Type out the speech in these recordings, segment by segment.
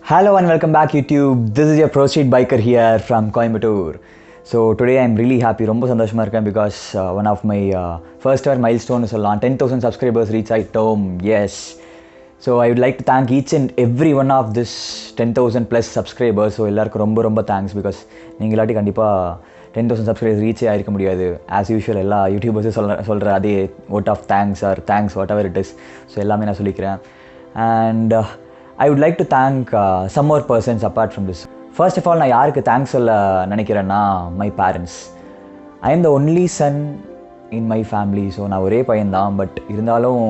Hello and welcome back YouTube. This is your Pro Street Biker here from Coimbatore. So today I'm really happy, ரொம்ப சந்தோஷமா இருக்கேன் because one of my first ever milestone சொல்லலாம் 10,000 subscribers reach ஆயிட்டோம். Yes. So I would like to thank each and every one of this 10,000 plus subscribers. So எல்லாருக்கும் ரொம்ப thanks because நீங்க இல்லாட்டி கண்டிப்பா 10,000 subscribers reach ஆயிருக்க முடியாது. As usual எல்லா யூடியூபர்ஸ் சொல்ற அதே vote of thanks or thanks whatever it is. So எல்லாமே நான் சொல்லிக்கிறேன். And I would like to thank some more persons apart from this. First of all, நான் யாருக்கு தேங்க்ஸ் சொல்ல நினைக்கிறேன்னா my parents. I am the only son in my family. So நான் ஒரே பையன்தான். பட் இருந்தாலும்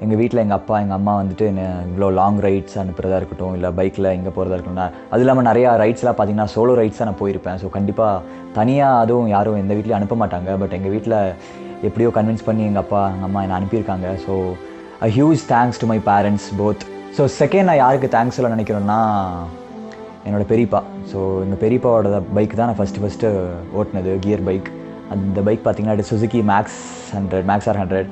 எங்கள் வீட்டில் எங்கள் அப்பா எங்கள் அம்மா வந்துட்டு என்ன இவ்வளோ லாங் ரைட்ஸ் அனுப்புறதா இருக்கட்டும், இல்லை பைக்கில் எங்கே போகிறதா இருக்கட்டும். அது இல்லாமல் நிறையா ரைட்ஸ்லாம் பார்த்தீங்கன்னா சோலோ ரைட்ஸ் தான் நான் போயிருப்பேன். ஸோ கண்டிப்பாக தனியாக அதுவும் யாரும் எந்த வீட்லேயும் அனுப்ப மாட்டாங்க. பட் எங்கள் வீட்டில் எப்படியோ கன்வின்ஸ் பண்ணி எங்கள் அப்பா எங்கள் அம்மா என்னை அனுப்பியிருக்காங்க. So a huge thanks to my parents both. So second நான் யாருக்கு தேங்க்ஸ் சொல்ல நினைக்கிறேன்னா என்னோடய பெரியப்பா. ஸோ எங்கள் பெரியப்பாவோட பைக் தான் நான் ஃபஸ்ட்டு ஓட்டினது, கியர் பைக். அந்த பைக் பார்த்திங்கன்னா அது சுசுகி மேக்ஸ் R100.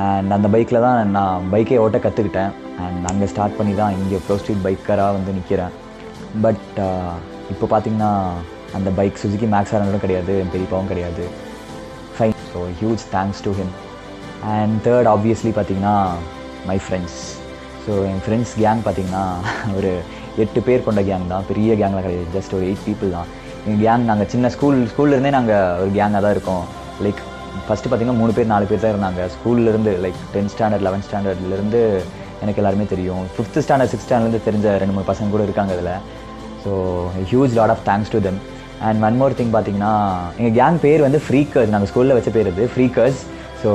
அண்ட் அந்த பைக்கில் தான் நான் பைக்கே ஓட்ட கற்றுக்கிட்டேன். அண்ட் அங்கே ஸ்டார்ட் பண்ணி தான் இங்கே ப்ரோ ஸ்ட்ரீட் பைக்கராக வந்து நிற்கிறேன். பட் இப்போ பார்த்திங்கன்னா அந்த பைக் சுசுகி மேக்ஸ் R100 கிடையாது, என் பெரியப்பாவும் கிடையாது. Fine. So huge thanks to him. And third obviously பார்த்திங்கன்னா மை ஃப்ரெண்ட்ஸ். ஸோ என் ஃப்ரெண்ட்ஸ் கேங் பார்த்திங்கன்னா ஒரு 8 பேர் கொண்ட கேங் தான், பெரிய கேங்கில் கிடையாது, ஜஸ்ட் ஒரு 8 people தான். எங்கள் கேங் நாங்கள் சின்ன ஸ்கூல்லேருந்தே நாங்கள் ஒரு கேங்காக தான் இருக்கோம். லைக் ஃபஸ்ட்டு பார்த்திங்கன்னா 3 பேர் 4 பேர் தான் இருந்தாங்க ஸ்கூல்லேருந்து. லைக் 10th standard 11th standardலேருந்து எனக்கு எல்லாருமே தெரியும். 5th standard 6th standardலேருந்து தெரிஞ்ச 2-3 பசங்க கூட இருக்காங்க இதில். So huge lot of thanks to them. And one more thing பார்த்திங்கன்னா எங்கள் கேங் பேர் வந்து ஃப்ரீக்கர்ஸ். நாங்கள் ஸ்கூலில் வச்ச பேர் இது ஃப்ரீக்கர்ஸ். ஸோ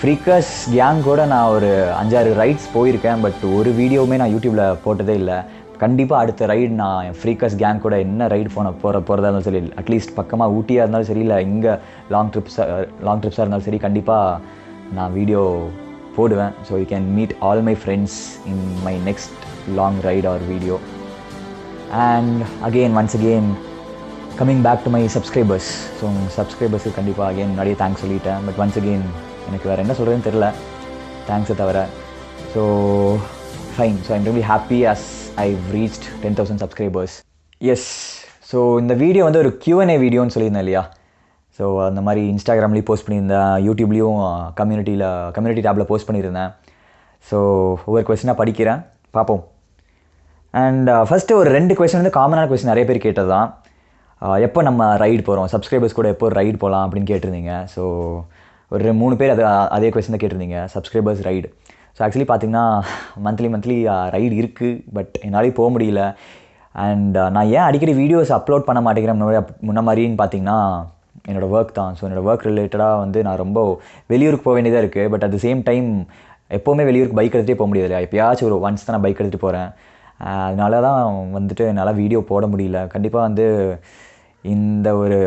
ஃப்ரீக்கர்ஸ் கேங் கூட நான் ஒரு 5-6 ரைட்ஸ் போயிருக்கேன். பட் ஒரு வீடியோவுமே நான் யூடியூப்பில் போட்டதே இல்லை. கண்டிப்பாக அடுத்த ரைடு நான் என் ஃப்ரீக்கர்ஸ் கேங் கூட என்ன ரைடு போகிறதா இருந்தாலும் சரி, அட்லீஸ்ட் பக்கமாக ஊட்டியாக இருந்தாலும் சரி, இல்லை இங்கே லாங் ட்ரிப்ஸாக இருந்தாலும் சரி, கண்டிப்பாக நான் வீடியோ போடுவேன். So you can meet all my friends in my next long ride or video. And once again coming back to my subscribers. So சப்ஸ்கிரைபர்ஸுக்கு கண்டிப்பாக முன்னாடியே தேங்க்ஸ் சொல்லிட்டேன். பட் ஒன்ஸ் அகெயின் எனக்கு வேறு என்ன சொல்கிறதுன்னு தெரில, தேங்க்ஸை தவிர. So fine. So I'm really happy as I've reached 10,000 subscribers. Yes. So இந்த வீடியோ வந்து ஒரு QnA வீடியோன்னு சொல்லியிருந்தேன் இல்லையா? ஸோ அந்த மாதிரி இன்ஸ்டாகிராம்லேயும் போஸ்ட் பண்ணியிருந்தேன், யூடியூப்லேயும் கம்யூனிட்டி டேப்பில் போஸ்ட் பண்ணியிருந்தேன். ஸோ ஒவ்வொரு கொஸ்டினாக படிக்கிறேன், பார்ப்போம். அண்ட் ஃபஸ்ட்டு ஒரு 2 கொஸ்டின் வந்து காமனான கொஸ்டின் நிறைய பேர் கேட்டது தான். எப்போ நம்ம ரைடு போகிறோம், சப்ஸ்கிரைபர்ஸ் கூட எப்போ ரைடு போகலாம் அப்படின்னு கேட்டிருந்தீங்க. ஸோ ஒரு 3 பேர் அதே கொஸ்டின் தான் கேட்டிருந்தீங்க, சப்ஸ்கிரைபர்ஸ் ரைடு. ஸோ ஆக்சுவலி பார்த்திங்கன்னா மந்த்லி ரைடு இருக்குது, பட் என்னாலே போக முடியல. அண்ட் நான் ஏன் அடிக்கடி வீடியோஸ் அப்லோட் பண்ண மாட்டேங்கிறேன் முன்ன மாதிரின்னு பார்த்திங்கன்னா என்னோடய ஒர்க் தான். ஸோ என்னோடய ஒர்க் ரிலேட்டடாக வந்து நான் ரொம்ப வெளியூருக்கு போக வேண்டியதாக இருக்குது. But at the same time எப்போவுமே வெளியூருக்கு பைக் எடுத்துகிட்டே போக முடியாது இல்லையா? எப்போயாச்சும் ஒரு ஒன்ஸ் தான் நான் பைக் எடுத்துகிட்டு போகிறேன். அதனால தான் வந்துட்டு என்னால் வீடியோ போட முடியல. கண்டிப்பாக வந்து இந்த ஒரு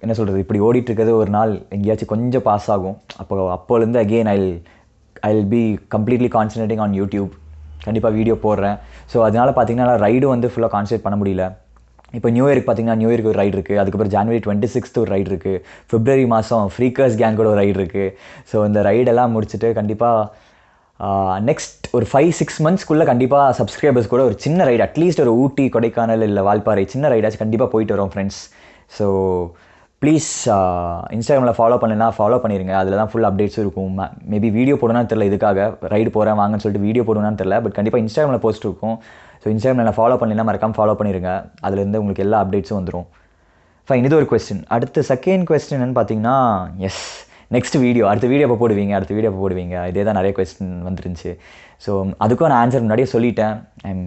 என்ன சொல்கிறது, இப்படி ஓடிட்டுருக்கிறது ஒரு நாள் எங்கேயாச்சும் கொஞ்சம் பாஸ் ஆகும். அப்போலேருந்து again I'll be completely concentrating on YouTube. கண்டிப்பாக வீடியோ போடுறேன். ஸோ அதனால் பார்த்திங்கன்னா ரைடும் வந்து ஃபுல்லாக கான்சன்ட்ரேட் பண்ண முடியல. இப்போ நியூ இயருக்கு பார்த்திங்கன்னா நியூ இயருக்கு ஒரு ரைடு இருக்குது. அதுக்கப்புறம் January 26th ஒரு ரைடு இருக்குது. February மாதம் ஃப்ரீக்கர்ஸ் கேங் கூட ஒரு ரைடு இருக்குது. ஸோ இந்த ரைடெல்லாம் முடிச்சுட்டு கண்டிப்பாக நெக்ஸ்ட் ஒரு 5-6 monthsக்குள்ளே கண்டிப்பாக சப்ஸ்கிரைபர்ஸ் கூட ஒரு சின்ன ரைடு, அட்லீஸ்ட் ஒரு ஊட்டி, கொடைக்கானல் இல்லை வால்பாறை சின்ன ரைடாச்சும் கண்டிப்பாக போயிட்டு வரோம் ஃப்ரெண்ட்ஸ். ஸோ ப்ளீஸ் இன்ஸ்டாகிராமில் ஃபாலோ பண்ணலைன்னா ஃபாலோ பண்ணிடுங்க. அதில் தான் ஃபுல் அப்டேட்ஸும் இருக்கும். மேபி வீடியோ போடணும்னு தெரில, இதுக்காக ரைடு போகிறேன் வாங்கன்னு சொல்லிட்டு வீடியோ போடணும்னு தெரில. பட் கண்டிப்பாக இன்ஸ்டாகிராமில் போஸ்ட் இருக்கும். ஸோ இன்ஸ்டாகிராமில் நான் ஃபாலோ பண்ணலைன்னா மறக்காமல் ஃபாலோ பண்ணிடுங்க. அதுலேருந்து உங்களுக்கு எல்லா அப்டேட்ஸும் வந்துடும். ஃபைன். இது ஒரு கொஸ்டின். அடுத்து செகண்ட் கொஸ்டின் என்னென்னு பார்த்தீங்கன்னா, எஸ் நெக்ஸ்ட் வீடியோ, அடுத்த வீடியோ எப்போ போடுவீங்க, இதே தான் நிறைய கொஸ்டின் வந்துருந்துச்சு. ஸோ அதுக்கும் நான் ஆன்சர் முன்னாடியே சொல்லிட்டேன். I'm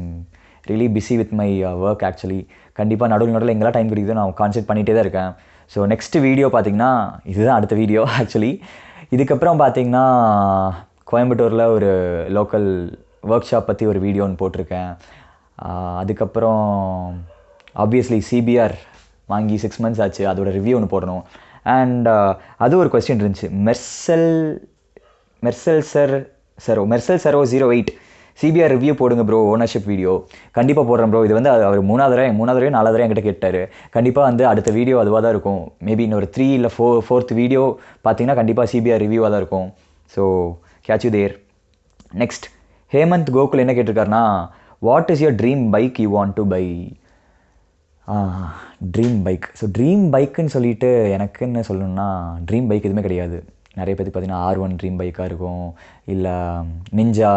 really busy with my work actually. கண்டிப்பாக நடுவில் எங்கெல்லாம் டைம் கிடைக்குதோ நான் கான்சன்ட்ரேட் பண்ணிகிட்டே தான் இருக்கேன். ஸோ நெக்ஸ்ட் வீடியோ பார்த்திங்கன்னா இதுதான் அடுத்த வீடியோ ஆக்சுவலி. இதுக்கப்புறம் பார்த்திங்கன்னா கோயம்புத்தூரில் ஒரு லோக்கல் ஒர்க் ஷாப் பற்றி ஒரு வீடியோ ஒன்று போட்டிருக்கேன். அதுக்கப்புறம் ஆப்வியஸ்லி CBR வாங்கி 6 months ஆச்சு, அதோட ரிவ்யூ ஒன்று போடணும். அண்ட் அது ஒரு கொஸ்டின் இருந்துச்சு, மெர்சல் சரோ 08 CBR ரிவ்யூ போடுங்க ப்ரோ, ஓனர்ஷிப் வீடியோ. கண்டிப்பாக போடுறேன் ப்ரோ. இது வந்து அவர் 3வது 4வது என்கிட்ட கேட்டார். கண்டிப்பாக வந்து அடுத்த வீடியோ அதுவாக தான் இருக்கும். மேபி இன்னொரு 3 இல்லை 4th வீடியோ பார்த்தீங்கன்னா கண்டிப்பாக CBR ரிவ்யூவாக தான் இருக்கும். So catch you there. Next Hemanth Gokul என்ன கேட்டிருக்காருன்னா, what is your dream bike you want to buy? Dream bike. So dream பைக்குன்னு சொல்லிட்டு எனக்குன்னு சொல்லணும்னா ட்ரீம் பைக் எதுவுமே கிடையாது. நிறைய பேருக்கு பார்த்தீங்கன்னா R1 ட்ரீம் பைக்காக இருக்கும், இல்லை நிஞ்சா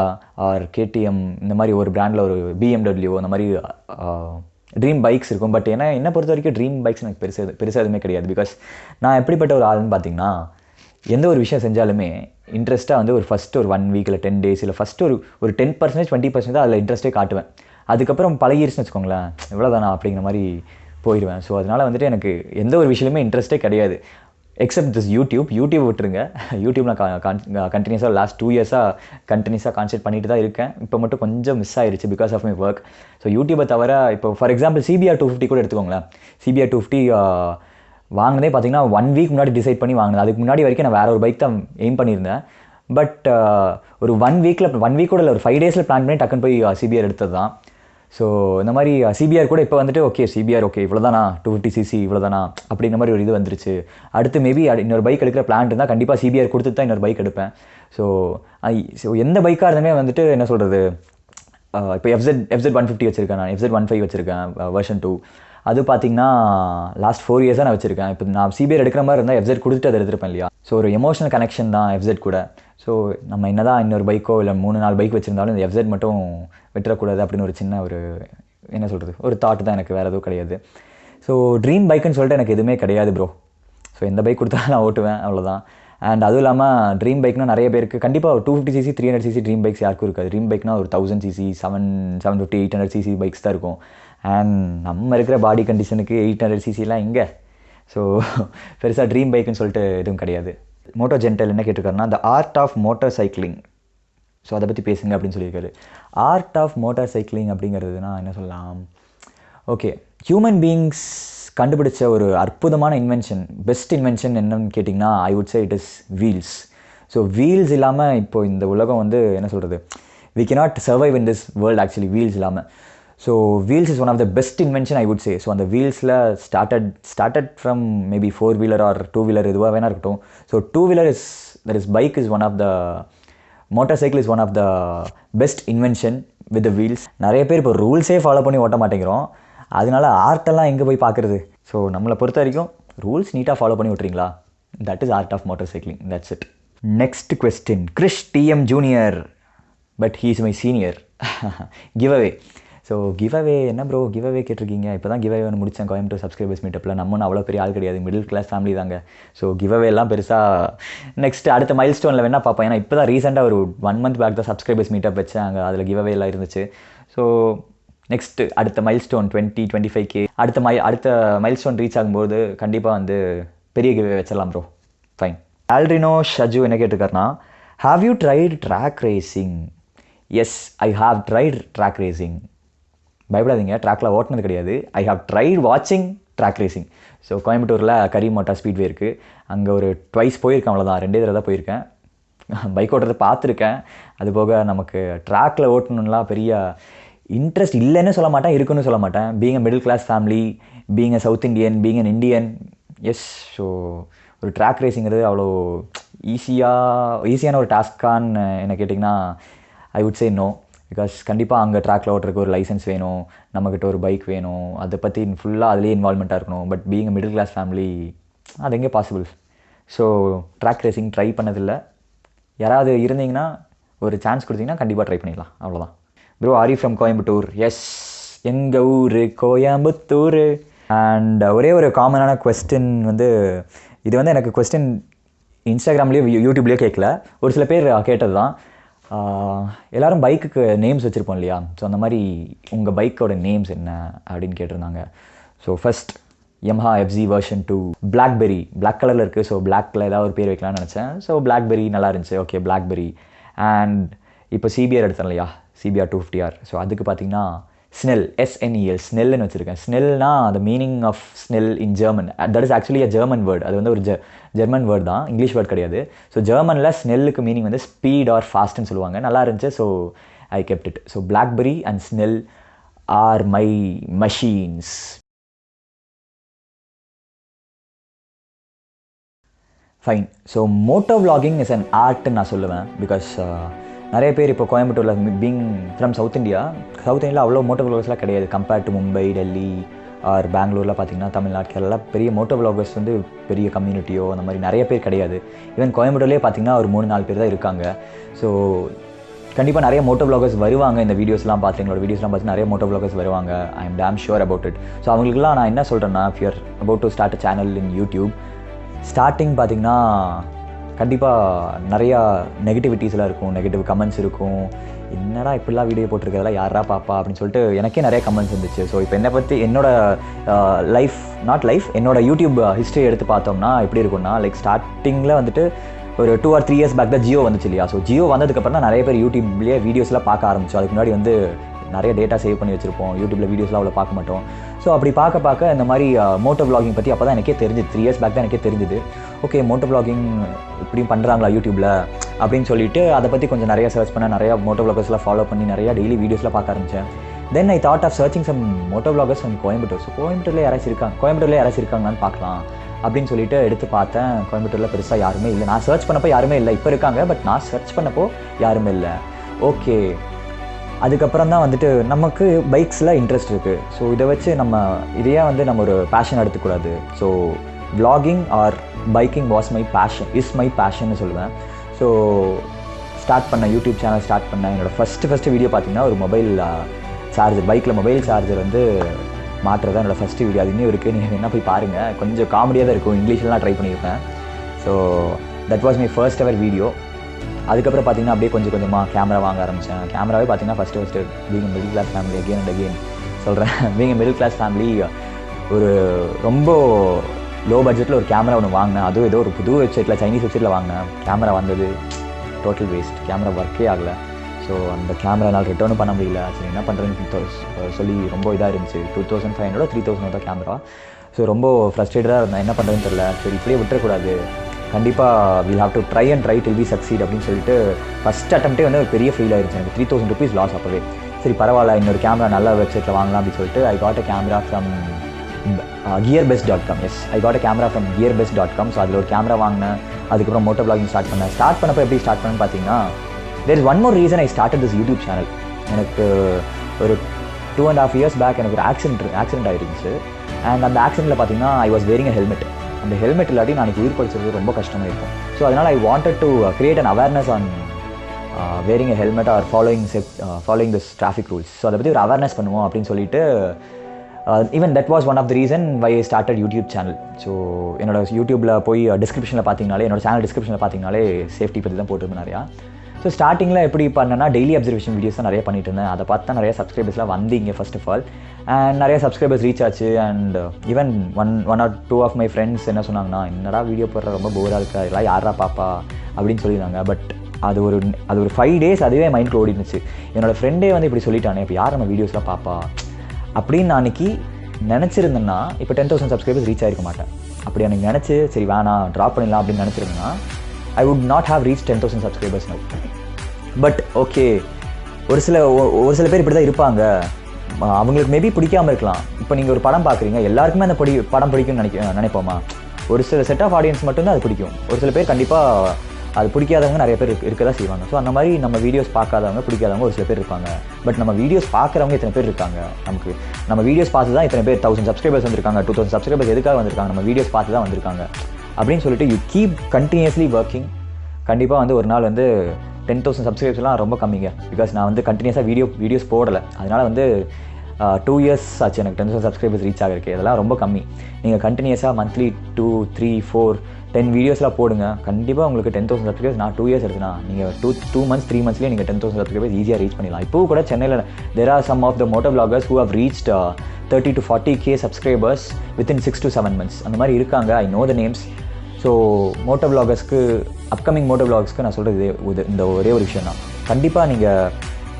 ஆர் கேடிஎம் இந்த மாதிரி ஒரு பிராண்டில் ஒரு BMW அந்த மாதிரி ட்ரீம் பைக்ஸ் இருக்கும். பட் ஏன்னா என்னை பொறுத்த வரைக்கும் ட்ரீம் பைக்ஸ் எனக்கு பெருசாக எதுவுமே கிடையாது. பிகாஸ் நான் எப்படிப்பட்ட ஒரு ஆள்னு பார்த்தீங்கன்னா, எந்த ஒரு விஷயம் செஞ்சாலுமே இன்ட்ரெஸ்ட்டாக வந்து ஒரு ஃபஸ்ட்டு ஒரு 1 வீக் இல்லை 10 days இல்லை ஃபஸ்ட்டு ஒரு 10% 20% தான் அதில் இன்ட்ரெஸ்ட்டே காட்டுவேன். அதுக்கப்புறம் பழகிருச்சுன்னு வச்சுக்கோங்களேன், இவ்வளோதானா அப்படிங்கிற மாதிரி போயிடுவேன். ஸோ அதனால் வந்துட்டு எனக்கு எந்த ஒரு விஷயமே இன்ட்ரெஸ்ட்டே கிடையாது எக்ஸப்ட் திஸ் யூடியூப் விட்டுருங்க. யூடியூப் நான் கண்டினியூஸாக லாஸ்ட் 2 yearsஸாக கண்டினியூஸாக கான்சென்ட் பண்ணிட்டு தான் இருக்கேன். இப்போ மட்டும் கொஞ்சம் மிஸ் ஆயிடுச்சு because of my work. So யூடியூபை தவிர இப்போ ஃபார் எக்ஸாம்பிள் CBR 250 கூட எடுத்துக்கோங்களேன். CBR 250 வாங்கினதே பார்த்தீங்கன்னா 1 week முன்னாடி டிசைட் பண்ணி வாங்கினது. அதுக்கு முன்னாடி வரைக்கும் நான் வேறு ஒரு பைக் தான் எய்ம் பண்ணியிருந்தேன். பட் ஒரு 1 வீக்கோட இல்லை ஒரு 5 daysல பிளான் பண்ணி டக்குன்னு போய் CBR எடுத்தது தான். ஸோ இந்த மாதிரி CBR கூட இப்போ வந்துட்டு ஓகே CBR ஓகே இவ்வளோதானா 250cc இவ்வளோதானா அப்படிங்கிற மாதிரி ஒரு இது வந்துருச்சு. அடுத்து மேபி இன்னொரு பைக் எடுக்கிற பிளான் இருந்தால் கண்டிப்பாக CBR கொடுத்து தான் இன்னொரு பைக் எடுப்பேன். ஸோ எந்த பைக்காக இருந்தாலுமே வந்துட்டு என்ன சொல்கிறது, இப்போ FZ 150 வச்சுருக்கேன், நான் FZ 15 வச்சுருக்கேன் வெர்ஷன் 2. அது பார்த்தீங்கன்னா லாஸ்ட் 4 yearsஸாக நான் வச்சுருக்கேன். இப்போ நான் CBR எடுக்கிற மாதிரி இருந்தால் FZ கொடுத்துட்டு அதை எடுத்துருப்பேன் இல்லையா. ஸோ ஒரு எமோஷனல் கனெக்ஷன் தான் FZ கூட. ஸோ நம்ம என்ன தான் இன்னொரு பைக்கோ இல்லை 3-4 பைக் வச்சுருந்தாலும் இந்த FZ மட்டும் விட்டுறக்கூடாது அப்படின்னு ஒரு சின்ன ஒரு என்ன சொல்கிறது ஒரு தாட் தான் எனக்கு, வேறு எதுவும் கிடையாது. ஸோ ட்ரீம் பைக்குன்னு சொல்லிட்டு எனக்கு எதுவுமே கிடையாது ப்ரோ. ஸோ எந்த பைக் கொடுத்தாலும் நான் ஓட்டுவேன், அவ்வளோதான். அண்ட் அதுவும் இல்லாமல் ட்ரீம் பைக்னால் நிறைய பேருக்கு கண்டிப்பாக ஒரு 250cc 300cc ட்ரீம் பைக்ஸ் யாருக்கும் இருக்காது. ட்ரீம் பைக்னால் ஒரு 1000cc 750 800cc பைக்ஸ் தான் இருக்கும். அண்ட் நம்ம இருக்கிற பாடி கண்டிஷனுக்கு 800ccலாம் இங்கே. ஸோ பெருசாக ட்ரீம் பைக்குன்னு சொல்லிட்டு எதுவும் கிடையாது. மோட்டோ ஜென்டல் என்ன கேட்டிருக்காருன்னா, the art of motor cycling, so அதை பற்றி பேசுங்க அப்படின்னு சொல்லியிருக்காரு. ஆர்ட் ஆஃப் மோட்டார் சைக்கிளிங் அப்படிங்கிறதுனா என்ன சொல்லலாம், ஓகே ஹியூமன் பீயிங்ஸ் கண்டுபிடிச்ச ஒரு அற்புதமான இன்வென்ஷன், பெஸ்ட் இன்வென்ஷன் என்னன்னு கேட்டிங்கன்னா I would say it is wheels. So wheels இல்லாமல் இப்போ இந்த உலகம் வந்து என்ன சொல்கிறது, we cannot survive in this world actually wheels இல்லாமல். So wheels is one of the best invention I would say. So அந்த வீல்ஸில் started from maybe 4-wheeler or 2-wheeler எதுவாக வேணா இருக்கட்டும். So 2-wheeler is bike is one of the motor cycle is one of the best invention with the wheels. நிறைய பேர் இப்போ ரூல்ஸே follow பண்ணி ஓட்ட மாட்டேங்கிறோம். அதனால ஆர்ட்டெல்லாம் எங்கே போய் பார்க்குறது. ஸோ நம்மளை பொறுத்த வரைக்கும் ரூல்ஸ் நீட்டாக ஃபாலோ பண்ணி விட்றீங்களா, that is art of motor cycling, that's it. Next question, Krish TM Jr. But he is my senior. Give away. So give away என்ன ப்ரோ கிவ் அவே கேட்டிருக்கீங்க? இப்போ தான் கிவ் அவே ஒன்று முடித்தேன் கோயம்புத்தூர் சப்ஸ்கிரைபர்ஸ் மீட்டப்பில். நம்ம அவ்வளோ பெரிய ஆள் கிடையாது, மிடில் கிளாஸ் ஃபேமிலி தாங்க. ஸோ கிவ் அவே எல்லாம் பெருசாக நெக்ஸ்ட் அடுத்த மைல் ஸ்டோனில் வேணால் பார்ப்போம். ஏன்னா இப்போ தான் ரீசெண்டாக ஒரு 1 month பேக் தான் சப்ஸ்கிரைபர்ஸ் மீட்டப் வச்சேன், அங்கே அதில் கிவ் அவே எல்லாம் இருந்துச்சு. ஸோ நெக்ஸ்ட்டு அடுத்த மைல் ஸ்டோன் 20-25K அடுத்த மைல் ஸ்டோன் ரீச் ஆகும்போது கண்டிப்பாக வந்து பெரிய கிவ் அவே வச்சிடலாம் ப்ரோ. ஃபைன். ஆல்ட்ரினோ ஷஜு என்ன கேட்டிருக்காருன்னா, have you tried track racing? Yes, I have tried track racing. பயப்படாதீங்க, ட்ராக்கில் ஓட்டினது கிடையாது. ஐ ஹாவ் ட்ரைட் வாட்சிங் ட்ராக் ரேசிங். ஸோ கோயம்புத்தூரில் கரீம் மோட்டார் ஸ்பீட்வே இருக்குது, அங்கே ஒரு 2 போயிருக்கேன், அவ்வளோதான். 2 தடவை தான் போயிருக்கேன். பைக் ஓட்டுறதை பார்த்துருக்கேன். அது போக நமக்கு ட்ராக்கில் ஓட்டணும்லாம் பெரிய இன்ட்ரெஸ்ட் இல்லைன்னு சொல்ல மாட்டேன், இருக்குன்னு சொல்ல மாட்டேன். Being a middle class family, being a south Indian, being an Indian, yes. So ஒரு ட்ராக் ரேசிங்கிறது அவ்வளோ ஈஸியான ஒரு டாஸ்க்கான்னு என்ன கேட்டிங்கன்னா I would say no. Because கண்டிப்பாக அங்கே ட்ராக்கில் ஓட்டுறதுக்கு ஒரு லைசன்ஸ் வேணும், நம்மக்கிட்ட ஒரு பைக் வேணும், அதை பற்றி ஃபுல்லாக அதிலே இன்வால்மெண்ட்டாக இருக்கணும். But being a middle class family அது எங்கே possible. So track racing try பண்ணதில்லை. யாராவது இருந்தீங்கன்னா ஒரு சான்ஸ் கொடுத்தீங்கன்னா கண்டிப்பாக ட்ரை பண்ணிடலாம், அவ்வளோதான். Bro are you from Coimbatore? Yes, எங்கள் ஊர் கோயம்புத்தூர். அண்ட் ஒரே ஒரு காமனான கொஸ்டின் வந்து, இது வந்து எனக்கு கொஸ்டின் இன்ஸ்டாகிராம்லேயோ யூடியூப்லேயோ கேட்கல, ஒரு சில பேர் கேட்டது தான். எல்லோரும் பைக்குக்கு நேம்ஸ் வச்சுருப்போம் இல்லையா, ஸோ அந்த மாதிரி உங்கள் பைக்கோட நேம்ஸ் என்ன அப்படின்னு கேட்டிருந்தாங்க. So first Yamaha FZ version 2 blackberry, black கலரில் இருக்குது. ஸோ பிளாக்கில் ஏதாவது ஒரு பேர் வைக்கலாம்னு நினச்சேன். ஸோ பிளாக்பெரி நல்லா இருந்துச்சு, ஓகே பிளாக்பெரி. அண்ட் இப்போ CBR எடுத்தேன் இல்லையா, CBR 250R. ஸோ அதுக்கு பார்த்தீங்கன்னா ஸ்னெல், SNEL, ஸ்னெல்னு வச்சுருக்கேன். ஸ்னெல்னா the meaning of Snel in German, that is actually a German word. அது வந்து ஒரு ஜெர்மன் வேர்ட் தான், இங்கிலீஷ் வேர்ட் கிடையாது. ஸோ ஜெர்மனில் ஸ்னெல்லுக்கு மீனிங் வந்து ஸ்பீட் ஆர் ஃபாஸ்ட்னு சொல்லுவாங்க. நல்லா இருந்துச்சு, so I kept it. So BlackBerry and Snel are my machines. Fine. So moto vlogging is an ஆர்ட்னு நான் சொல்லுவேன். பிகாஸ் நிறைய பேர் இப்போ கோயம்புத்தூரில் பீங் ஃப்ரம் சவுத் இந்தியாவில் அவ்வளோ மோட்டோ வ்ளாகர்ஸ்லாம் கிடையாது compared to Mumbai, Delhi or பெங்களூரில் பார்த்திங்கன்னா தமிழ்நாடு கேரளா பெரிய மோட்டோ வ்ளாகர்ஸ் வந்து பெரிய கம்யூனிட்டியோ அந்த மாதிரி நிறைய பேர் கிடையாது. ஈவன் கோயம்புத்தூர்லேயே பார்த்திங்கன்னா ஒரு 3-4 பேர் தான் இருக்காங்க. ஸோ கண்டிப்பாக நிறைய மோட்டோ வ்ளாகர்ஸ் வருவாங்க. இந்த வீடியோஸ்லாம் பார்த்து எங்களோட வீடியோஸ்லாம் பார்த்து நிறைய மோட்டோ வ்ளாகர்ஸ் வருவாங்க. I am damn sure about it. So அவங்களுக்குலாம் நான் என்ன சொல்கிறேன்னா, if you're about to start a channel in YouTube, starting பார்த்திங்கன்னா கண்டிப்பாக நிறையா நெகட்டிவிட்டிஸ்லாம் இருக்கும், நெகட்டிவ் கமெண்ட்ஸ் இருக்கும். என்னடா இப்படிலாம் வீடியோ போட்டிருக்கிறதெல்லாம் யாரா பாப்பா அப்படின்னு சொல்லிட்டு எனக்கே நிறைய கமெண்ட்ஸ் இருந்துச்சு. ஸோ இப்போ என்னை பற்றி என்னோட யூடியூப் ஹிஸ்ட்ரி எடுத்து பார்த்தோம்னா எப்படி இருக்கும்னா, லைக் ஸ்டார்டிங்கில் வந்துட்டு ஒரு 2 or 3 years பேக் தான் ஜியோ வந்துச்சு இல்லையா. ஸோ ஜியோ வந்ததுக்கப்புறம் தான் நிறைய பேர் யூடியூப்லேயே வீடியோஸ்லாம் பார்க்க ஆரம்பிச்சோம். அதுக்கு முன்னாடி வந்து நிறைய டேட்டா சேவ் பண்ணி வச்சுருப்போம், யூடியூப்பில் வீடியோஸ்லாம் அவ்வளோ பார்க்க மாட்டோம். ஸோ அப்படி பார்க்க இந்த மாதிரி மோட்டோ வ்ளாகிங் பற்றி அப்போ தான் எனக்கே தெரிஞ்சுது. 3 years பேக் தான் எனக்கே தெரிஞ்சுது. ஓகே, மோட்டோ வ்ளாகிங் இப்படியும் பண்ணுறாங்களா யூடியூப்பில் அப்படின்னு சொல்லிட்டு அதை பற்றி கொஞ்சம் நிறைய சர்ச் பண்ண, நிறையா மோட்டோ வ்ளாகர்ஸ்லாம் ஃபாலோ பண்ணி நிறையா டெய்லி வீடியோஸ்லாம் பார்க்க ஆரம்பித்தேன். Then I thought of searching some moto vloggers from Coimbatore. So கோயம்புத்தூரில் யாராச்சும் இருக்காங்களான்னு பார்க்கலாம் அப்படின்னு சொல்லிட்டு எடுத்து பார்த்தேன். கோயம்புத்தூரில் பெருசாக யாருமே இல்லை. நான் சர்ச் பண்ணப்போ யாருமே இல்லை. இப்போ இருக்காங்க, பட் நான் சர்ச் பண்ணப்போ யாருமே இல்லை. ஓகே, அதுக்கப்புறம் தான் வந்துட்டு நமக்கு பைக்ஸில் இன்ட்ரெஸ்ட் இருக்குது. ஸோ இதை வச்சு இதையே வந்து நம்ம ஒரு பேஷன் எடுத்துக்கூடாது. So vlogging or biking is my பேஷன்னு சொல்லுவேன். ஸோ ஸ்டார்ட் பண்ண யூடியூப் சேனல் ஸ்டார்ட் பண்ணேன். என்னோடய ஃபஸ்ட்டு வீடியோ பார்த்திங்கன்னா ஒரு மொபைல் சார்ஜர், பைக்கில் மொபைல் சார்ஜர் வந்து மாட்டுறதா என்னோடய ஃபஸ்ட்டு வீடியோ. அது இன்னும் இருக்குது, நீங்கள் என்ன போய் பாருங்கள். கொஞ்சம் காமெடியாக தான் இருக்கும், இங்கிலீஷ்லாம் ட்ரை பண்ணியிருப்பேன். So that was my first ever video. அதுக்கப்புறம் பார்த்திங்கன்னா அப்படியே கொஞ்சம் கொஞ்சமாக கேமரா வாங்க ஆரம்பித்தேன். கேமராவே பார்த்திங்கன்னா first being middle class family again சொல்கிறேன். பீங் மிடில் கிளாஸ் ஃபேமிலி ஒரு ரொம்ப லோ பட்ஜெட்டில் ஒரு கேமரா ஒன்று வாங்கினேன். அதுவும் ஏதோ ஒரு புது வெப்சைட்டில், சைனீஸ் வெப்சைட்டில் வாங்கினேன். கேமரா வந்தது டோட்டல் வேஸ்ட், கேமரா ஒர்க்கே ஆகலை. ஸோ அந்த கேமரா என்னால் ரிட்டர்னும் பண்ண முடியல. சரி என்ன பண்ணுறேன்னு சொல்லி ரொம்ப இதாக இருந்துச்சு. 2500 3000 தான் கேமரா. ஸோ ரொம்ப ஃப்ரஸ்ட்ரேட்டடாக இருந்தேன், என்ன பண்ணுறதுன்னு தெரியல. சரி இப்படியே விட்டுறக்கூடாது, கண்டிப்பாக will have to try till we succeed அப்படின்னு சொல்லிட்டு ஃபஸ்ட் அட்டம்ப்டே வந்து ஒரு பெரிய ஃபெயில் ஆயிடுச்சு. எனக்கு 3000 rupees லாஸ் அப்போவே. சரி பரவாயில்ல, இன்னொரு கேமரா நல்ல வெப்சைட்டில் வாங்கலாம் அப்படின்னு சொல்லிட்டு I got a camera from gearbest.com. Yes, I got a camera from gearbest.com. So அதில் ஒரு கேமரா வாங்கினேன். அதுக்கப்புறம் மோட்டோ வ்ளாகிங் ஸ்டார்ட் பண்ணப்போ எப்படி ஸ்டார்ட் பண்ணேன்னு பார்த்தீங்கன்னா, there is one more reason I started this YouTube channel. எனக்கு ஒரு 2.5 years பேக் எனக்கு ஒரு ஆக்சிடென்ட் ஆகிருந்துச்சு. அண்ட் அந்த ஆக்சிடென்ட்டில் பார்த்தீங்கன்னா I was wearing a helmet. அந்த ஹெல்மெட் இல்லாட்டி நாளைக்கு உயிர் படிச்சது ரொம்ப கஷ்டமாக இருக்கும். ஸோ அதனால் I wanted to create an awareness on wearing a helmet or following this traffic rules. So அதை பற்றி ஒரு அவேர்னஸ் பண்ணுவோம் அப்படின்னு சொல்லிட்டு even that was one of the reason why I started YouTube channel. So என்னோட யூடியூப்பில் போய் டிஸ்கிரிப்ஷனில் பார்த்தீங்கனாலே, என்னோட சேனல் டிஸ்கிரிப்ஷனில் பார்த்தீங்கனாலே சேஃப்டி பற்றி தான் போட்டிருப்பேன் நிறையா. ஸோ ஸ்டார்டிங்கில் எப்படி பண்ணேன்னா, டெய்லி அப்சர்வேஷன் வீடியோஸ் தான் நிறைய பண்ணிட்டு இருந்தேன். அதை பார்த்து தான் நிறைய சப்ஸ்கிரைபர்ஸ்லாம் வந்தீங்க ஃபர்ஸ்ட் ஆஃப் ஆல். அண்ட் நிறைய சப்ஸ்கிரைபர்ஸ் ரீச் ஆச்சு. And even one or two of my friends என்ன சொன்னாங்கன்னா, என்னடா வீடியோ போடுற ரொம்ப போராக இருக்கா, எல்லாம் யாரா பாப்பா அப்படின்னு சொல்லியிருந்தாங்க. பட் அது ஒரு 5 days அதுவே மைண்டில் ஓடினுச்சு. என்னோடய ஃப்ரெண்டே வந்து இப்படி சொல்லிட்டானே, இப்போ யார் நம்ம வீடியோஸ்லாம் பாப்பா அப்படின்னு நான் அன்றைக்கி நினச்சிருந்தேன்னா இப்போ 10,000 சப்ஸ்கிரைபர்ஸ் ரீச் ஆகிருக்க மாட்டேன். அப்படி எனக்கு நினச்சி சரி வேணாம் ட்ராப் பண்ணிடலாம் அப்படின்னு நினச்சிருந்தேன்னா I would not have reach 10,000 subscribers now. But okay, ஒரு சில பேர் இப்படி தான் இருப்பாங்க. அவங்களுக்கு மேபி பிடிக்காமல் இருக்கலாம். இப்போ நீங்கள் ஒரு படம் பார்க்குறீங்க, எல்லாருக்குமே அந்த படம் பிடிக்கும்னு நினைப்போமா? ஒரு சில செட் ஆஃப் ஆடியன்ஸ் மட்டும்தான் அது பிடிக்கும். ஒரு சில பேர் கண்டிப்பாக அது பிடிக்காதவங்க நிறைய பேர் இருக்க தான் செய்வாங்க. ஸோ அந்த மாதிரி நம்ம வீடியோஸ் பார்க்காதவங்க, பிடிக்காதவங்க ஒரு சில பேர் இருப்பாங்க. பட் நம்ம வீடியோஸ் பார்க்குறவங்க இத்தனை பேர் இருக்காங்க. நம்ம வீடியோஸ் பார்த்து தான் இத்தனை பேர் 1000 சப்ஸ்கிரைபர்ஸ் வந்திருக்காங்க, 2000 சப்ஸ்கிரைபர்ஸ் எதுக்காக வந்திருக்காங்க, நம்ம வீடியோஸ் பார்த்து தான் வந்திருக்காங்க அப்படின்னு சொல்லிட்டு யூ கீப் கண்டினியூஸ்லி ஒர்க்கிங். கண்டிப்பாக வந்து ஒரு நாள் வந்து 10,000 சப்ஸ்கிரைபர்ஸ்லாம் ரொம்ப கம்மிங்க. பிகாஸ் நான் வந்து கண்டினியூஸாக வீடியோஸ் போடலை. அதனால் வந்து 2 years ஆச்சு எனக்கு 10,000 சப்ஸ்கிரைபர்ஸ் ரீச் ஆகிருக்கு. இதெல்லாம் ரொம்ப கம்மி. நீங்கள் கண்டினியூஸாக மந்த்லி 2, 3, 4, 10 வீடியோஸ்லாம் போடுங்க. கண்டிப்பாக உங்களுக்கு 10,000 சப்ஸ்கிரைபர்ஸ் நான் 2 years எடுத்துனா நீங்கள் 2 months 3 monthsலேயே நீங்கள் 10,000 சப்ஸ்கிரைபர்ஸ் ஈஸியாக ரீச் பண்ணிடலாம். இப்போ கூட சென்னையில் there are some of the motovloggers who have reached 30 to 40K subscribers within 6 to 7 months. அந்த மாதிரி இருக்காங்க. I know the names. So மோட்டோவ்ளாகர்ஸ்க்கு, அப்கமிங் மோட்டோவ்ளாகர்ஸ்க்கு நான் சொல்கிறது இந்த ஒரே ஒரு விஷயம் தான். கண்டிப்பாக நீங்கள்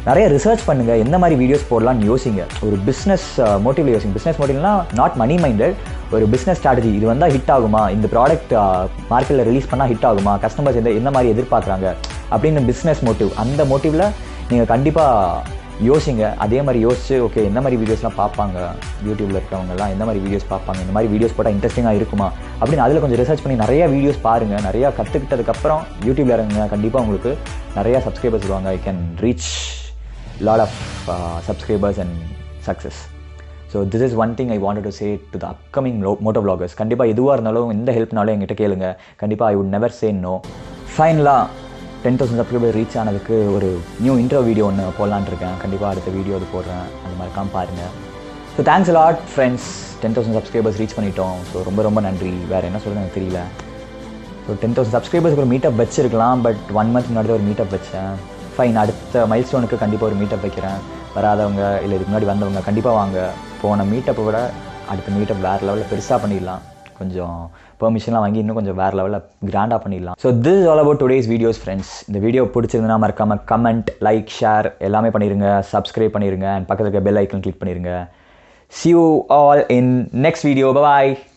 நிறைய ரிசர்ச் பண்ணுங்கள், எந்த மாதிரி வீடியோஸ் போடலான்னு யோசிங்க. ஒரு பிஸ்னஸ் மோட்டிவில் யோசிங்க. பிஸ்னஸ் மோட்டிவ்னா நாட் மணி மைண்டட், ஒரு பிஸ்னஸ் ஸ்ட்ராட்டஜி. இது வந்தால் ஹிட் ஆகுமா, இந்த ப்ராடக்ட் மார்க்கெட்டில் ரிலீஸ் பண்ணால் ஹிட் ஆகுமா, கஸ்டமர்ஸ் எந்த மாதிரி எதிர்பார்க்குறாங்க அப்படின்னு பிஸ்னஸ் மோட்டிவ். அந்த மோட்டிவில் நீங்கள் கண்டிப்பாக யோசிங்க. அதே மாதிரி யோசிச்சு ஓகே எந்த மாதிரி வீடியோஸ்லாம் பார்ப்பாங்க, யூடியூப்பில் இருக்கிறவங்கலாம் எந்த மாதிரி வீடியோஸ் பார்ப்பாங்க, இந்த மாதிரி வீடியோஸ் போட்டால் இன்ட்ரெஸ்டிங்காக இருக்குமா அப்படின்னு அதில் கொஞ்சம் ரிசர்ச் பண்ணி நிறையா வீடியோஸ் பாருங்கள். நிறையா கற்றுக்கிட்டதுக்கப்புறம் யூடியூப்பில் இறங்குங்க. கண்டிப்பாக உங்களுக்கு நிறையா சப்ஸ்கிரைபர்ஸ் வருவாங்க. I can reach lot of subscribers and success. So this is one thing I wanted to say to the upcoming moto vloggers. கண்டிப்பாக எதுவாக இருந்தாலும் எந்த ஹெல்ப்னாலும் என்கிட்ட கேளுங்க. கண்டிப்பாக I would never say no. ஃபைனலாக 10,000 சப்ஸ்கிரைபர் ரீச் ஆனதுக்கு ஒரு நியூ இன்ட்ரோ வீடியோ ஒன்று போடலான்னு இருக்கேன். கண்டிப்பாக அடுத்த வீடியோ அது போடுறேன், அது மறக்காம பாருங்கள். So thanks lot friends. 10,000 subscribers reach பண்ணிட்டோம். ஸோ ரொம்ப ரொம்ப நன்றி. வேறு என்ன சொல்கிறது எனக்கு தெரியல. ஸோ 10,000 சப்ஸ்கிரைபர்ஸ்க்கு ஒரு மீட்டப் வச்சிருக்கலாம். பட் 1 month முன்னாடி ஒரு மீட்டப் வச்சேன். ஃபைன், அடுத்த மைல் ஸ்டோனுக்கு கண்டிப்பாக ஒரு மீட்டப் வைக்கிறேன். வராதவங்க இல்லை இதுக்கு முன்னாடி வந்தவங்க கண்டிப்பாக வாங்க. போன மீட்டப்பை விட அடுத்த மீட்டப் வேறு லெவலில் பெருசாக பண்ணிடலாம். கொஞ்சம் பெர்மிஷன்லாம் வாங்கி இன்னும் கொஞ்சம் வேறு லெவலில் கிராண்டாக பண்ணிடலாம். So this is all about today's videos friends. இந்த வீடியோ பிடிச்சிருந்தனா மறக்காமல் கமெண்ட், லைக், ஷேர் எல்லாமே பண்ணிடுங்க. சப்ஸ்கிரைப் பண்ணிடுங்க அண்ட் பக்கத்தில் இருக்க பெல் ஐக்கன் கிளிக் பண்ணிடுங்க. See you all in next video. Bye bye.